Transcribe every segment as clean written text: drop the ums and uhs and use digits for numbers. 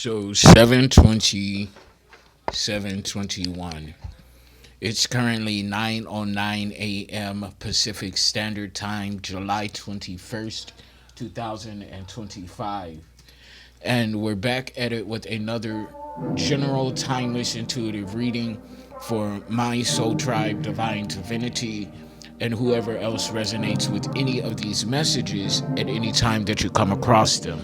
So 7:20, 7:21. It's currently 9:09 a.m. Pacific Standard Time, July 21st, 2025. And we're back at it with another general timeless intuitive reading for my soul tribe, divine divinity, and whoever else resonates with any of these messages at any time that you come across them.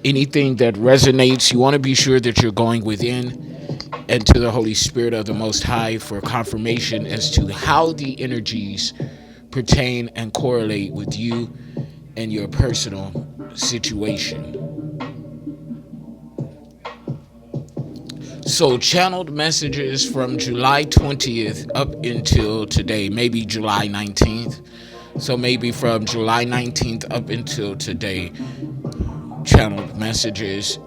Anything that resonates, you want to be sure that you're going within and to the Holy Spirit of the Most High for confirmation as to how the energies pertain and correlate with you and your personal situation. So channeled messages from July 20th up until today, maybe July 19th. So maybe from July 19th up until today, channeled messages.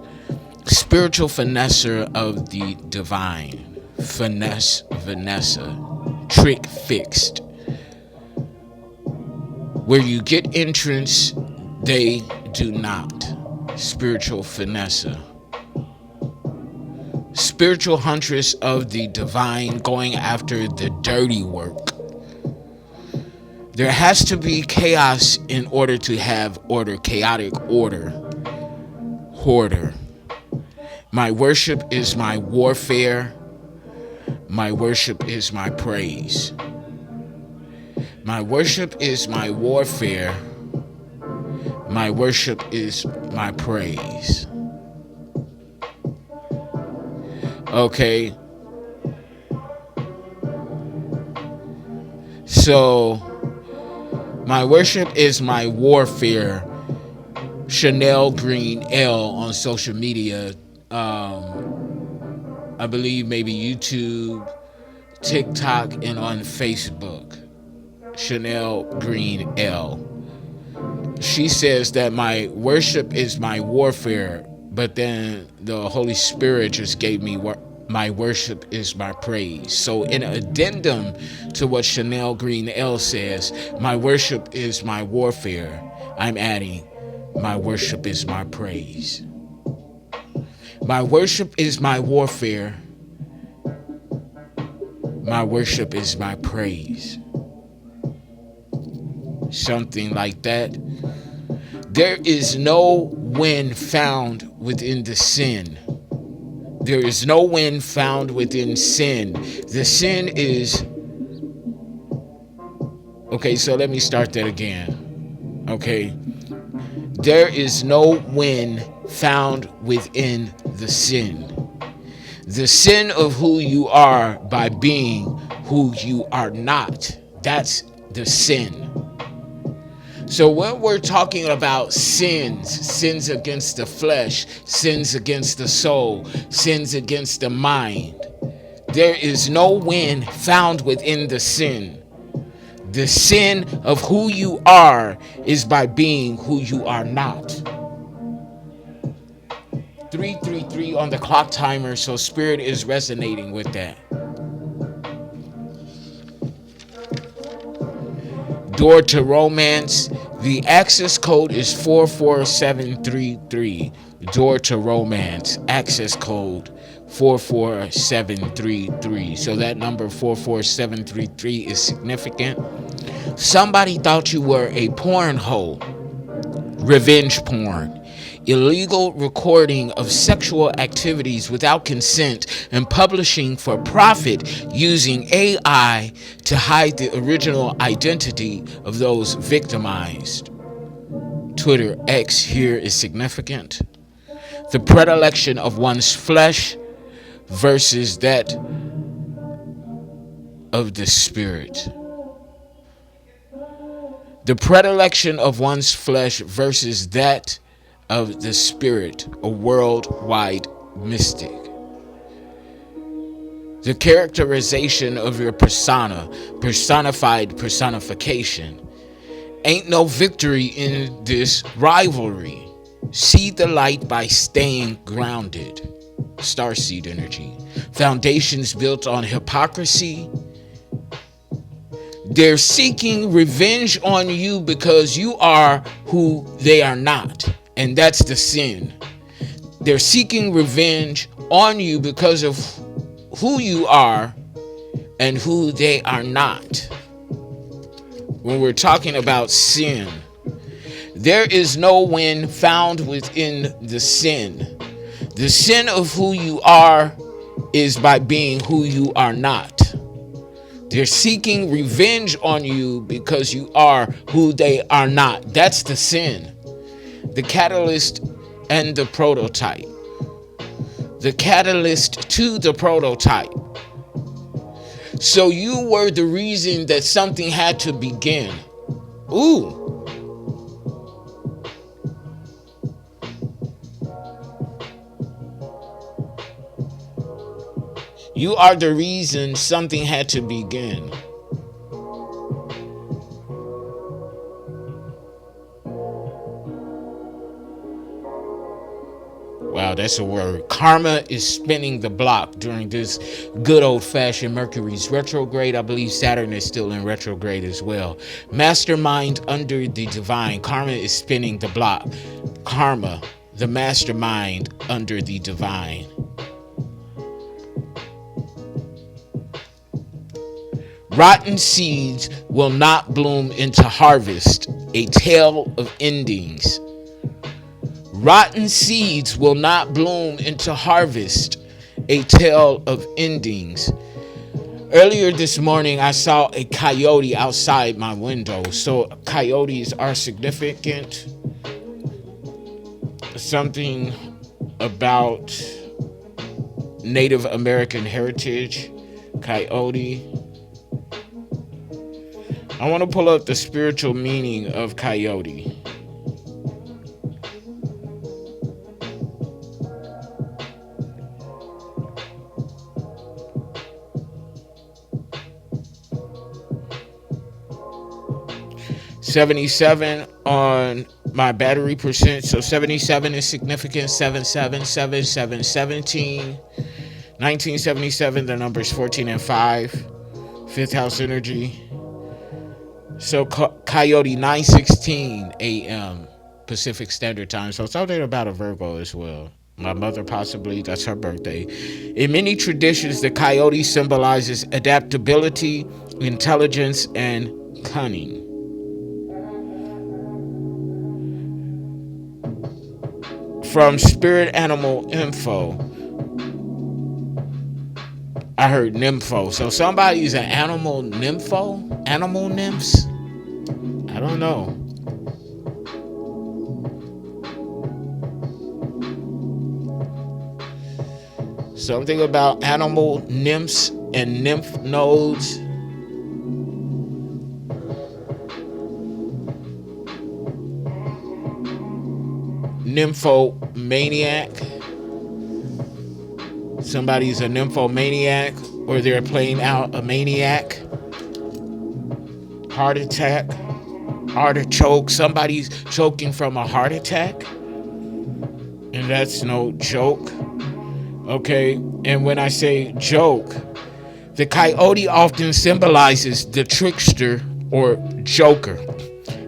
Spiritual finesser of the divine. Finesse Vanessa. Trick fixed. Where you get entrance, they do not. Spiritual finesser. Spiritual huntress of the divine, going after the dirty work. There has to be chaos in order to have order. Chaotic order. Hoarder. My worship is my warfare. My worship is my praise. My worship is my warfare. My worship is my praise. Okay. So, my worship is my warfare. Chanel Green L on social media. I believe maybe YouTube, TikTok, and on Facebook. Chanel Green L. She says that my worship is my warfare, but then the Holy Spirit just gave me my worship is my praise. So in addendum to what Chanel Green L says, my worship is my warfare, I'm adding, my worship is my praise. My worship is my warfare. My worship is my praise. Something like that. There is no win found within the sin. There is no win found within sin. The sin is... Okay, so let me start that again. Okay. There is no win found within the sin. The sin of who you are by being who you are not. That's the sin. So when we're talking about sins against the flesh, sins against the soul, sins against the mind, there is no win found within the sin. The sin of who you are is by being who you are not. 333 on the clock timer, so spirit is resonating with that. Door to romance. The access code is 44733. Door to romance. Access code 44733. So that number 44733 is significant. Somebody thought you were a porn hoe. Revenge porn. Illegal recording of sexual activities without consent and publishing for profit using AI to hide the original identity of those victimized. Twitter X here is significant. The predilection of one's flesh versus that of the spirit. The predilection of one's flesh versus that of the spirit, a worldwide mystic. The characterization of your persona, personified personification. Ain't no victory in this rivalry. See the light by staying grounded. Starseed energy. Foundations built on hypocrisy. They're seeking revenge on you because you are who they are not. And that's the sin. They're seeking revenge on you because of who you are and who they are not. When we're talking about sin, there is no win found within the sin. The sin of who you are is by being who you are not. They're seeking revenge on you because you are who they are not. That's the sin. The catalyst and the prototype. The catalyst to the prototype. So you were the reason that something had to begin. Ooh. You are the reason something had to begin. Wow, that's a word. Karma is spinning the block during this good old-fashioned Mercury's retrograde. I believe Saturn is still in retrograde as well. Mastermind under the divine. Karma is spinning the block. Karma, the mastermind under the divine. Rotten seeds will not bloom into harvest, a tale of endings. Rotten seeds will not bloom into harvest, a tale of endings. Earlier this morning, I saw a coyote outside my window. So coyotes are significant. Something about Native American heritage. Coyote. I want to pull up the spiritual meaning of coyote. $77 on my battery percent. So 77 is significant. 7777717. 1977, the numbers 14 and 5. Fifth house energy. So Coyote 9:16 a.m. Pacific Standard Time. So something about a Virgo as well. My mother possibly, that's her birthday. In many traditions, the coyote symbolizes adaptability, intelligence, and cunning. From Spirit Animal Info, I heard nympho. So somebody's an animal nympho? Animal nymphs? I don't know. Something about animal nymphs and nymph nodes. Nymphomaniac. Somebody's a nymphomaniac, or they're playing out a maniac. Heart attack, artichoke. Somebody's choking from a heart attack, and that's no joke. Okay, and when I say joke, the coyote often symbolizes the trickster or joker.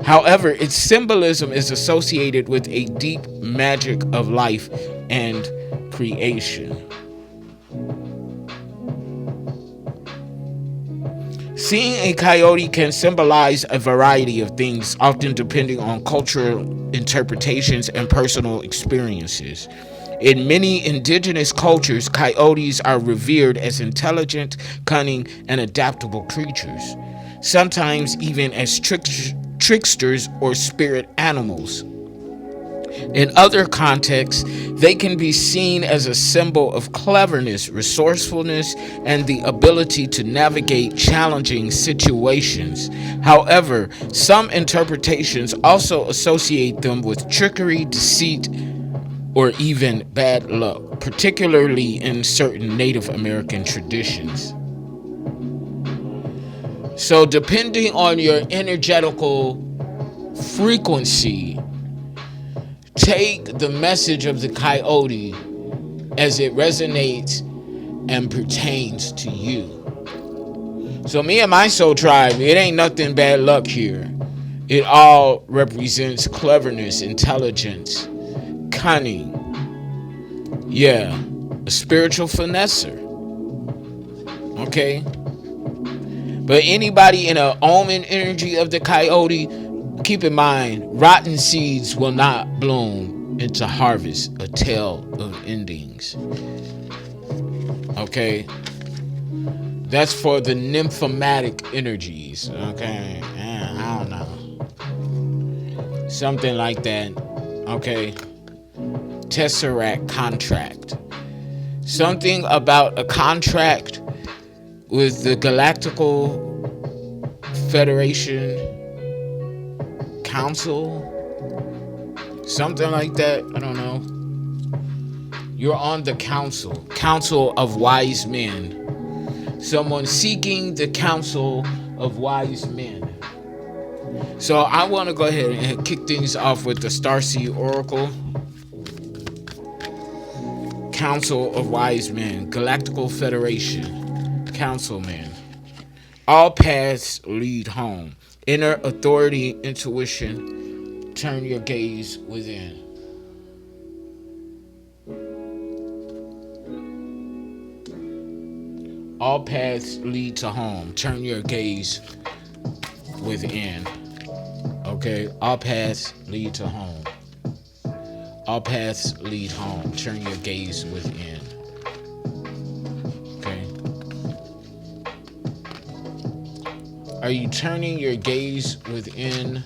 However, its symbolism is associated with a deep magic of life and creation. Seeing a coyote can symbolize a variety of things, often depending on cultural interpretations and personal experiences. In many indigenous cultures, coyotes are revered as intelligent, cunning, and adaptable creatures, sometimes even as tricksters or spirit animals. In other contexts, they can be seen as a symbol of cleverness, resourcefulness, and the ability to navigate challenging situations. However, some interpretations also associate them with trickery, deceit, or even bad luck, particularly in certain Native American traditions. So, depending on your energetical frequency, take the message of the coyote as it resonates and pertains to you. So me and my soul tribe, it ain't nothing bad luck here. It all represents cleverness, intelligence, cunning. Yeah, a spiritual finesser. Okay? But anybody in an omen energy of the coyote, keep in mind, rotten seeds will not bloom into harvest, a tale of endings. Okay? That's for the nymphomatic energies. Okay? I don't know. Something like that. Okay? Tesseract contract. Something about a contract with the Galactical Federation Council, something like that. I don't know. You're on the council of wise men. Someone seeking the council of wise men. So I want to go ahead and kick things off with the Starseed Oracle. Council of wise men, Galactical Federation, councilmen. All paths lead home. Inner authority, intuition. Turn your gaze within. All paths lead to home. Turn your gaze within. Okay? All paths lead to home. All paths lead home. Turn your gaze within. Okay? Are you turning your gaze within?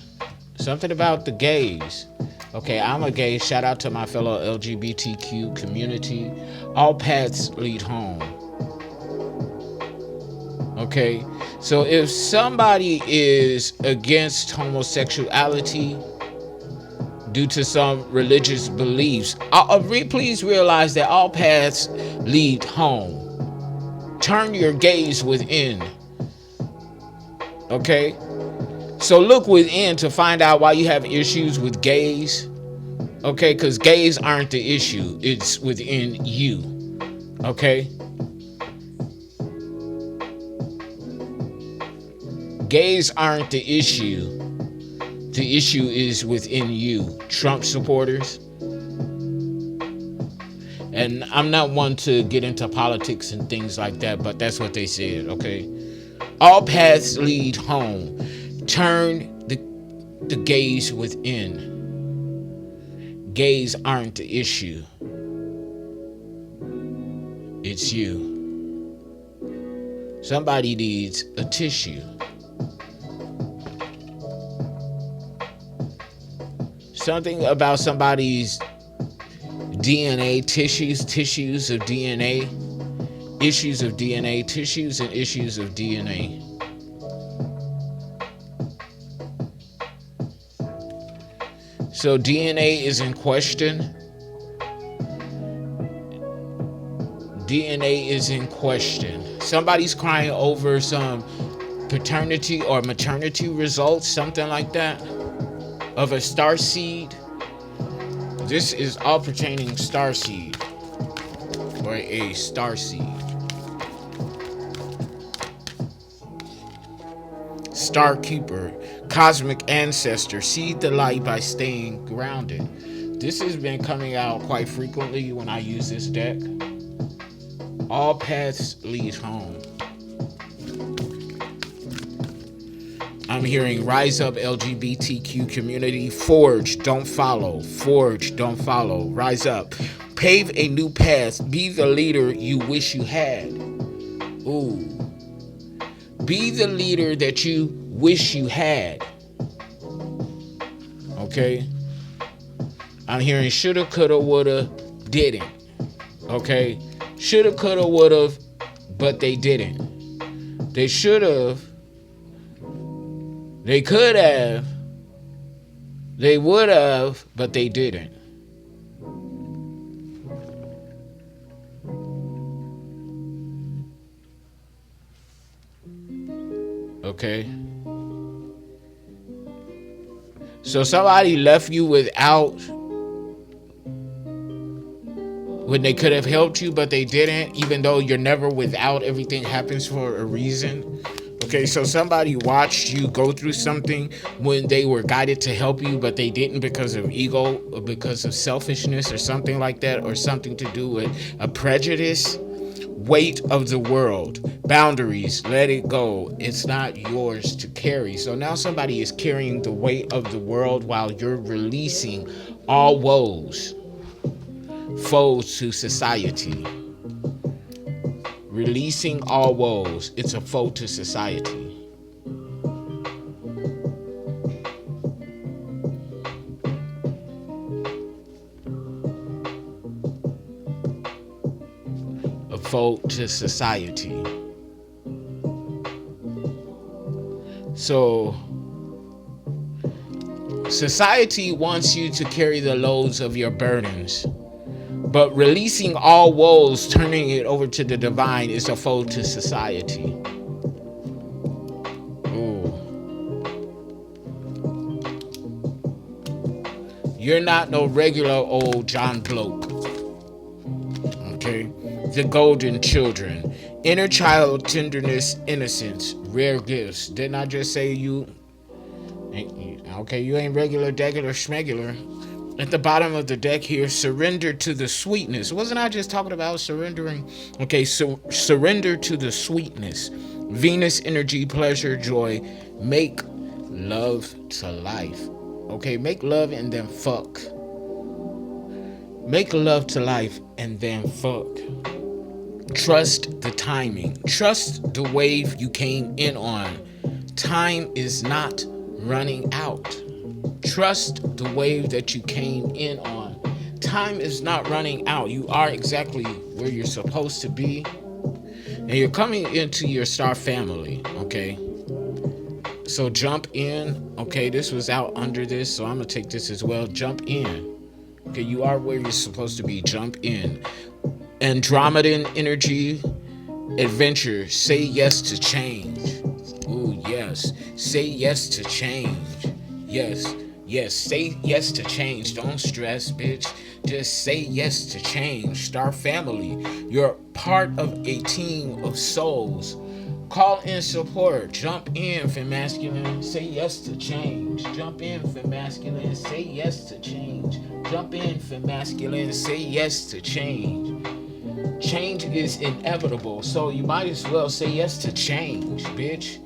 Something about the gaze. Okay, I'm a gaze. Shout out to my fellow LGBTQ community. All paths lead home. Okay, so if somebody is against homosexuality due to some religious beliefs, please realize that all paths lead home. Turn your gaze within. Okay, so look within to find out why you have issues with gays. Okay, because gays aren't the issue, it's within you. Okay, gays aren't the issue. The issue is within you. Trump supporters. And I'm not one to get into politics and things like that, but that's what they said, okay? All paths lead home. Turn the gaze within. Gays aren't the issue. It's you. Somebody needs a tissue. Something about somebody's DNA, tissues of DNA, issues of DNA, tissues and issues of DNA. So DNA is in question. DNA is in question. Somebody's crying over some paternity or maternity results, something like that, of a starseed. This is all pertaining starseed or a starseed. Star Keeper, cosmic ancestor, seed the light by staying grounded. This has been coming out quite frequently when I use this deck. All paths lead home. I'm hearing rise up LGBTQ community. Forge, don't follow. Forge, don't follow. Rise up. Pave a new path. Be the leader you wish you had. Ooh. Be the leader that you wish you had. Okay? I'm hearing shoulda, coulda, woulda, didn't. Okay? Shoulda, coulda, woulda, but they didn't. They should have. They could have. They would have, but they didn't. Okay? So somebody left you without when they could have helped you, but they didn't, even though you're never without. Everything happens for a reason. Okay, so somebody watched you go through something when they were guided to help you, but they didn't because of ego or because of selfishness or something like that, or something to do with a prejudice. Weight of the world, boundaries, let it go. It's not yours to carry. So now somebody is carrying the weight of the world while you're releasing all woes, foes to society. Releasing all woes, it's a foe to society. A foe to society. So, society wants you to carry the loads of your burdens. But releasing all woes, turning it over to the divine, is a foe to society. Ooh. You're not no regular old John Bloke. Okay? The golden children. Inner child, tenderness, innocence, rare gifts. Didn't I just say you? Okay, you ain't regular, degular, schmegular. At the bottom of the deck here, surrender to the sweetness. Wasn't I just talking about surrendering? Okay, so surrender to the sweetness. Venus energy, pleasure, joy. Make love to life. Okay, make love and then fuck. Make love to life and then fuck. Trust the timing. Trust the wave you came in on. Time is not running out. Trust the wave that you came in on. Time is not running out. You are exactly where you're supposed to be. And you're coming into your star family, okay? So jump in. Okay, this was out under this, so I'm going to take this as well. Jump in. Okay, you are where you're supposed to be. Jump in. Andromedan energy, adventure. Say yes to change. Ooh, yes. Say yes to change. Yes. Yes, say yes to change. Don't stress, bitch. Just say yes to change. Star family. You're part of a team of souls. Call in support. Jump in for masculine. Say yes to change. Jump in for masculine. Say yes to change. Jump in for masculine. Say yes to change. Change is inevitable, so you might as well say yes to change, bitch.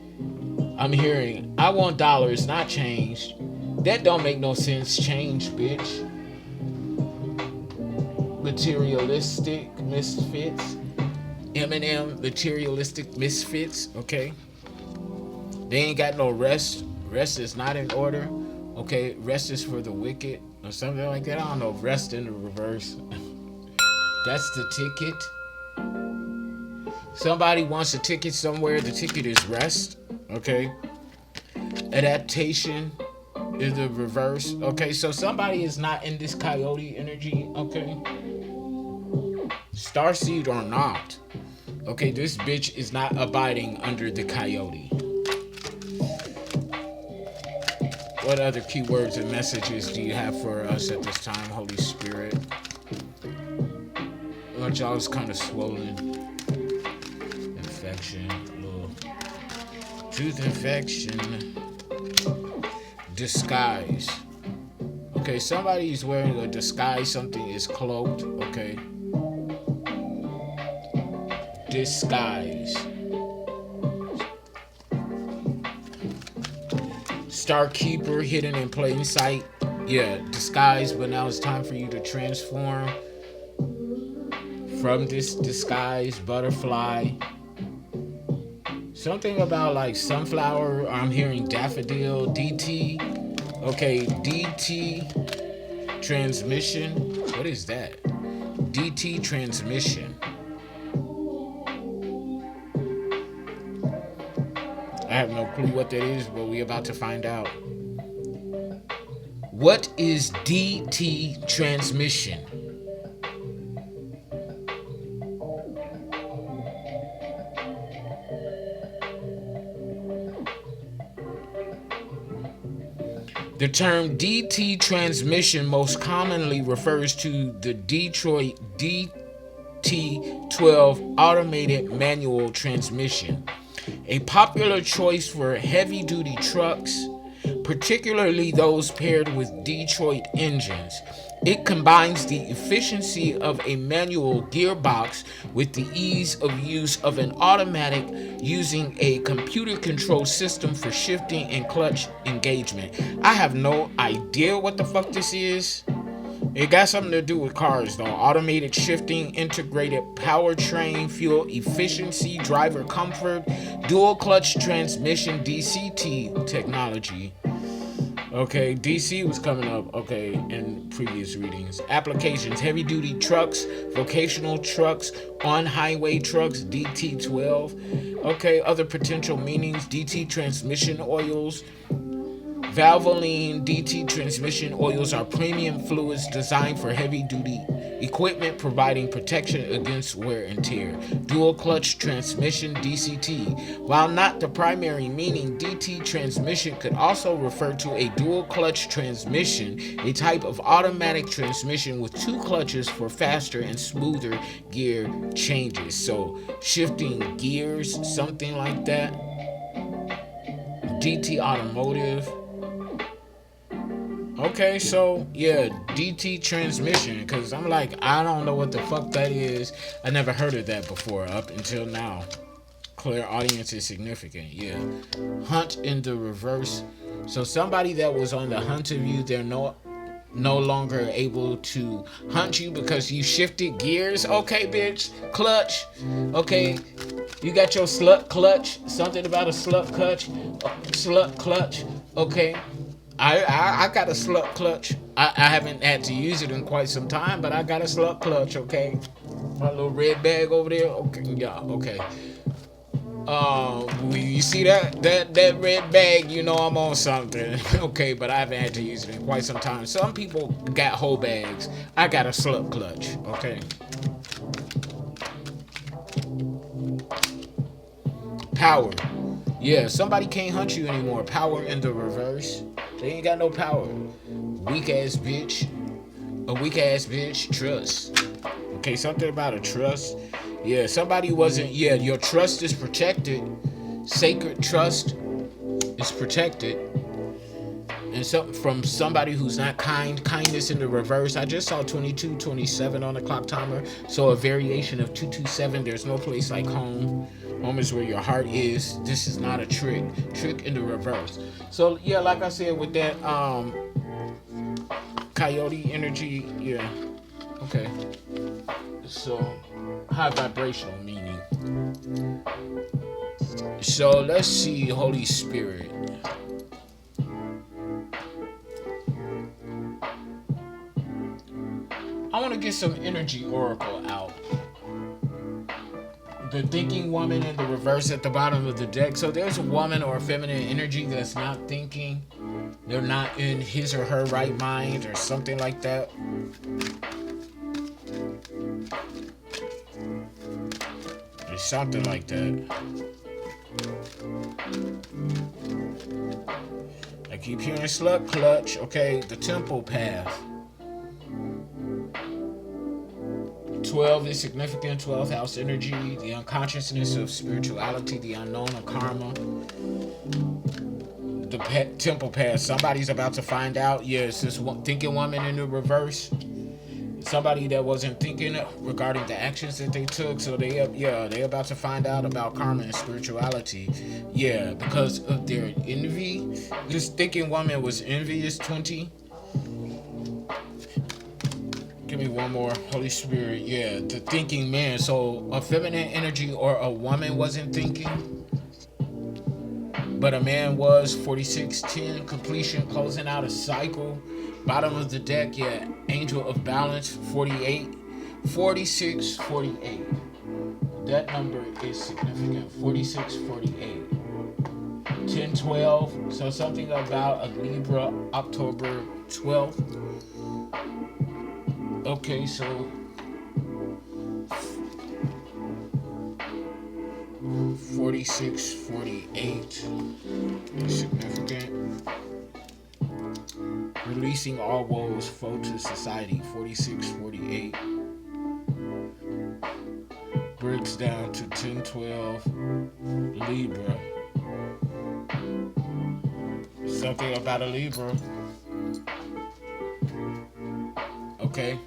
I'm hearing, I want dollars, not change. That don't make no sense. Change, bitch. Materialistic misfits. Eminem, materialistic misfits. Okay. They ain't got no rest. Rest is not in order. Okay. Rest is for the wicked or something like that. I don't know. Rest in the reverse. That's the ticket. Somebody wants a ticket somewhere. The ticket is rest. Okay. Adaptation is the reverse. Okay, so somebody is not in this coyote energy. Okay, starseed or not. Okay, this bitch is not abiding under the coyote. What other keywords and messages do you have for us at this time, Holy Spirit? My jaw's kind of swollen. Infection. Tooth infection. Disguise. Okay, somebody's wearing a disguise. Something is cloaked. Okay. Disguise. Star Keeper, hidden in plain sight. Yeah, disguise, but now it's time for you to transform from this disguise. Butterfly. Something about like sunflower. I'm hearing daffodil. DT. Okay, DT. transmission. What is that? DT transmission. I have no clue what that is, but we're about to find out. What is DT transmission? The term DT transmission most commonly refers to the Detroit DT12 automated manual transmission, a popular choice for heavy-duty trucks, particularly those paired with Detroit engines. It combines the efficiency of a manual gearbox with the ease of use of an automatic, using a computer-controlled system for shifting and clutch engagement. I have no idea what the fuck this is. It got something to do with cars, though. Automated shifting, integrated powertrain, fuel efficiency, driver comfort, dual clutch transmission, DCT technology. Okay, DC was coming up, okay, in previous readings. Applications: heavy-duty trucks, vocational trucks, on-highway trucks, DT12. Okay, other potential meanings: DT transmission oils. Valvoline DT transmission oils are premium fluids designed for heavy-duty equipment, providing protection against wear and tear. Dual clutch transmission DCT. While not the primary meaning, DT transmission could also refer to a dual clutch transmission, a type of automatic transmission with two clutches for faster and smoother gear changes. So shifting gears, something like that. DT automotive. Okay, so yeah, DT transmission, because I'm like, I don't know what the fuck that is. I never heard of that before up until now. Clear audience is significant, yeah. Hunt in the reverse. So somebody that was on the hunt of you, they're no longer able to hunt you because you shifted gears. Okay, bitch. Clutch. Okay, you got your slut clutch. Something about a slut clutch. Slut clutch. Okay. I got a slut clutch. I haven't had to use it in quite some time, but I got a slut clutch, okay? My little red bag over there. Okay, yeah, okay. You see that red bag, you know I'm on something. Okay, but I haven't had to use it in quite some time. Some people got whole bags. I got a slut clutch, okay? Power. Yeah, somebody can't hunt you anymore. Power in the reverse. They ain't got no power. Weak ass bitch. A weak ass bitch. Trust. Okay, something about a trust. Yeah, somebody wasn't. Yeah, your trust is protected. Sacred trust is protected. And so, from somebody who's not kind. Kindness in the reverse. I just saw 2227 on the clock timer. So a variation of 227. There's no place like home. Home is where your heart is. This is not a trick. Trick in the reverse. So yeah, like I said with that coyote energy, yeah. Okay. So high vibrational meaning. So let's see, Holy Spirit. I want to get some energy oracle out. The thinking woman in the reverse at the bottom of the deck. So there's a woman or a feminine energy that's not thinking. They're not in his or her right mind or something like that. There's something like that. I keep hearing slut clutch. Okay, the temple path. 12 is significant. 12th house energy, the unconsciousness of spirituality, the unknown of karma. The temple path. Somebody's about to find out. Yes, this thinking woman in the reverse. Somebody that wasn't thinking regarding the actions that they took. So they about to find out about karma and spirituality. Yeah, because of their envy. This thinking woman was envious. 20. Give me one more. Holy Spirit. Yeah, the thinking man. So a feminine energy or a woman wasn't thinking, but a man was. 4610, completion, closing out a cycle. Bottom of the deck, yeah, Angel of Balance, 48, 46, 48. That number is significant, 46, 48. 10, 12, so something about a Libra, October 12th. Okay, so 46, 48 is significant. Releasing all woes, foe to society, 46, 48. Breaks down to 10, 12, Libra. Something about a Libra. Okay.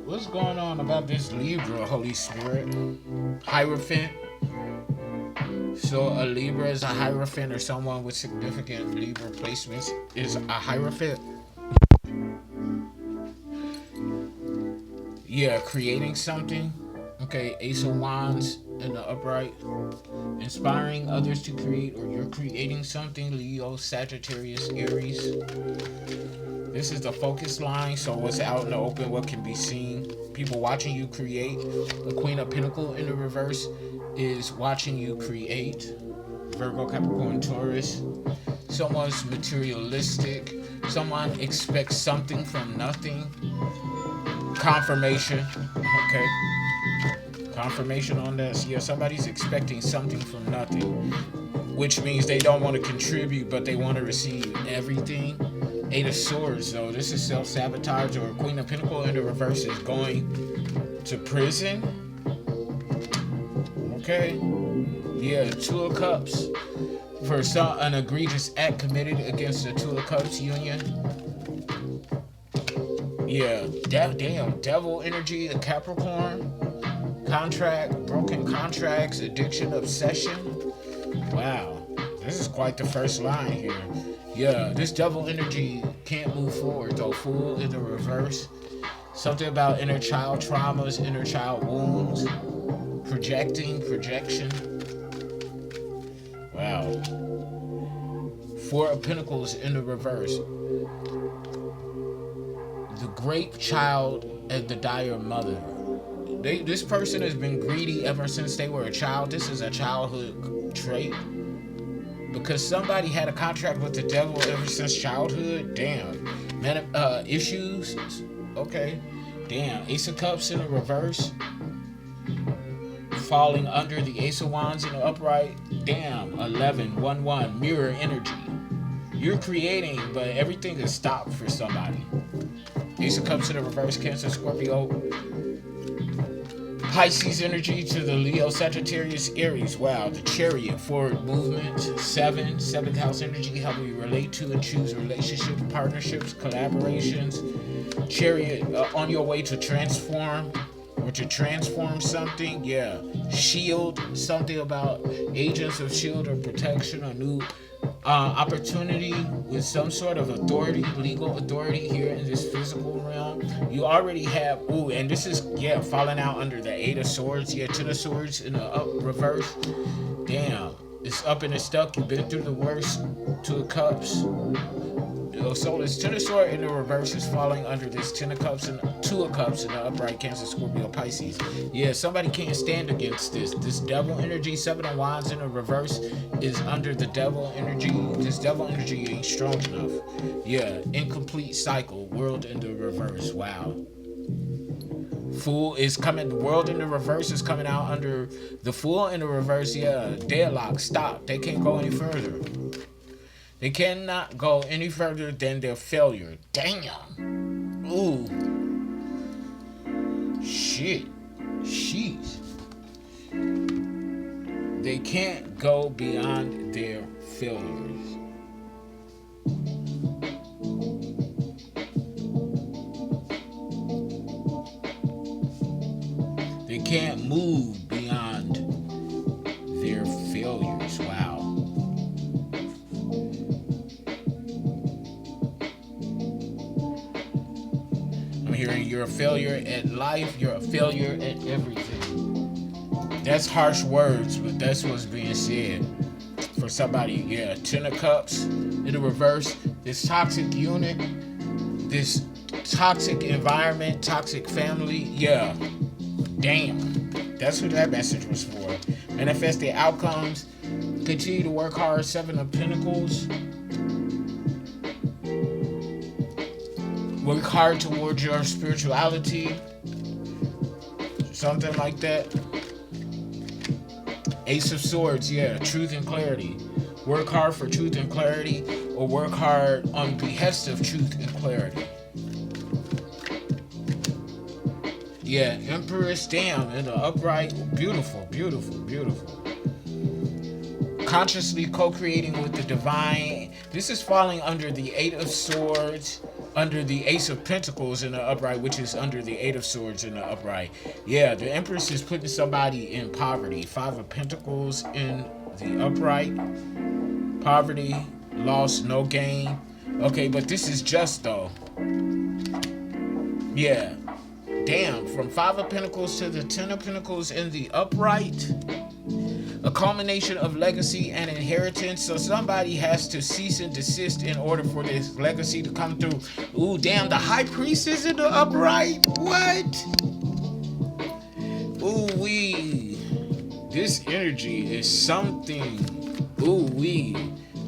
What's going on about this Libra, Holy Spirit? Hierophant. So a Libra is a Hierophant, or someone with significant Libra placements is a Hierophant. Yeah, creating something. Okay, Ace of Wands in the upright. Inspiring others to create, or you're creating something. Leo, Sagittarius, Aries. This is the focus line, so what's out in the open, what can be seen. People watching you create. The Queen of Pentacles in the reverse is watching you create. Virgo, Capricorn, Taurus. Someone's materialistic. Someone expects something from nothing. Confirmation. Okay. Confirmation on this. Yeah, somebody's expecting something from nothing, which means they don't want to contribute, but they want to receive everything. 8 of Swords, though. This is self-sabotage, or Queen of Pentacles in the reverse is going to prison. Okay. Yeah, 2 of Cups. For an egregious act committed against the 2 of Cups union. Yeah, damn, devil energy, a Capricorn. Contract, broken contracts, addiction, obsession. Wow, this is quite the first line here. Yeah, this devil energy can't move forward though. Fool in the reverse. Something about inner child traumas, inner child wounds. Projection. Wow. 4 of Pentacles in the reverse. The great child and the dire mother. This person has been greedy ever since they were a child. This is a childhood trait. Because somebody had a contract with the devil ever since childhood. Damn. Issues. Okay. Damn. Ace of Cups in the reverse. Falling under the Ace of Wands in the upright. Damn. 11. 1-1. Mirror energy. You're creating, but everything is stopped for somebody. Ace of Cups in the reverse. Cancer, Scorpio. Pisces energy to the Leo, Sagittarius, Aries. Wow, the Chariot, forward movement. 7, 7th house energy, how we relate to and choose relationships, partnerships, collaborations. Chariot, on your way to transform, or to transform something. Yeah, Shield, something about agents of shield or protection, or new opportunity with some sort of authority, legal authority here in this physical realm. You already have, and this is, yeah, falling out under the 8 of Swords. Yeah, 10 of Swords in the up reverse. Damn, it's up and it's stuck. You've been through the worst. 2 of Cups. So this 10 of Swords in the reverse is falling under this 10 of Cups and 2 of Cups in the upright, Cancer, Scorpio, Pisces. Yeah, somebody can't stand against this. This devil energy, 7 of Wands in the reverse is under the devil energy. This devil energy ain't strong enough. Yeah, incomplete cycle, world in the reverse. Wow. Fool is coming, the world in the reverse is coming out under the Fool in the reverse. Yeah, deadlock, stop. They can't go any further. They cannot go any further than their failure. Damn. Ooh. Shit. Sheesh. They can't go beyond their failures. They can't move beyond their failures. Wow. Hearing you're a failure at life, you're a failure at everything. That's harsh words, but that's what's being said for somebody. Yeah, 10 of Cups, in the reverse. This toxic unit, this toxic environment, toxic family. Yeah, damn. That's what that message was for. Manifest the outcomes. Continue to work hard. Seven of Pentacles. Work hard towards your spirituality. Something like that. Ace of Swords, yeah, truth and clarity. Work hard for truth and clarity, or work hard on behest of truth and clarity. Yeah, Empress, damn, in the upright, beautiful, beautiful, beautiful. Consciously co-creating with the divine. This is falling under the Eight of Swords, under the Ace of Pentacles in the upright, which is under the Eight of Swords in the upright. Yeah, the Empress is putting somebody in poverty. Five of Pentacles in the upright. Poverty, loss, no gain. Okay, but this is just though. Yeah. Damn, from Five of Pentacles to the Ten of Pentacles in the upright. A culmination of legacy and inheritance. So somebody has to cease and desist in order for this legacy to come through. Ooh, damn, the High Priestess in the upright. What? Ooh, wee. This energy is something. Ooh, wee.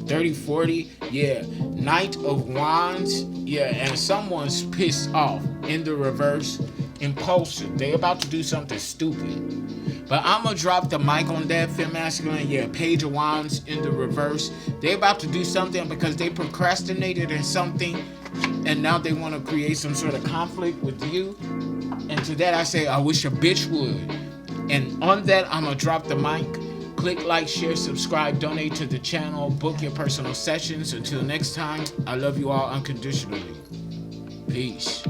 30, 40. Yeah. Knight of Wands. Yeah, and someone's pissed off in the reverse. Impulsive. They about to do something stupid. But I'm going to drop the mic on that, Fem Masculine. Yeah, Page of Wands in the reverse. They about to do something because they procrastinated in something. And now they want to create some sort of conflict with you. And to that I say, I wish a bitch would. And on that, I'm going to drop the mic. Click like, share, subscribe, donate to the channel. Book your personal sessions. Until next time, I love you all unconditionally. Peace.